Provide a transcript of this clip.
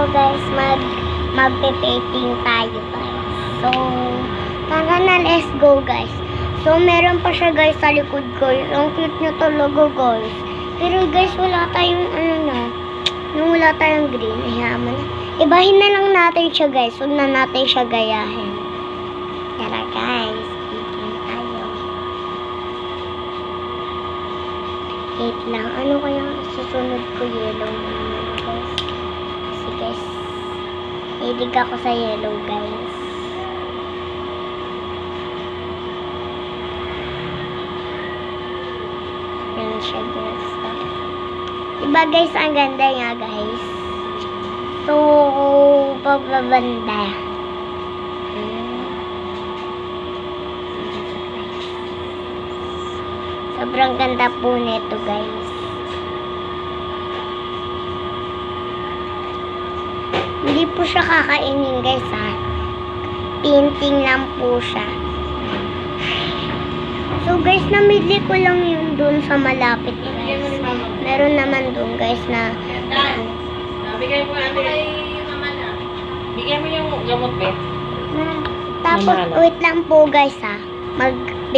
guys, magpe-painting tayo guys. So, tara na, let's go guys. So, meron pa siya guys sa likod ko. Ang cute niya talaga guys. Pero guys, wala tayong nung wala tayong green, hayaan mo na. Ibahin na lang natin siya guys. Huwag na natin siya gayahin. Tara guys, painting tayo. Wait lang, ano kaya susunod ko? Yellow naman guys. Kasi guys, hilig ako sa yellow guys. Yan siya guys. Diba guys, ang ganda niya guys. So, pababanda. Sobrang ganda po nito guys. Hindi po siya kakainin guys ha. Painting lang po siya. So guys, namili ko lang yun dun sa malapit guys. Meron naman dun guys na Bigay mo ano kay mama na. Bigay mo yung gamot, be. tapos wait lang po guys ha.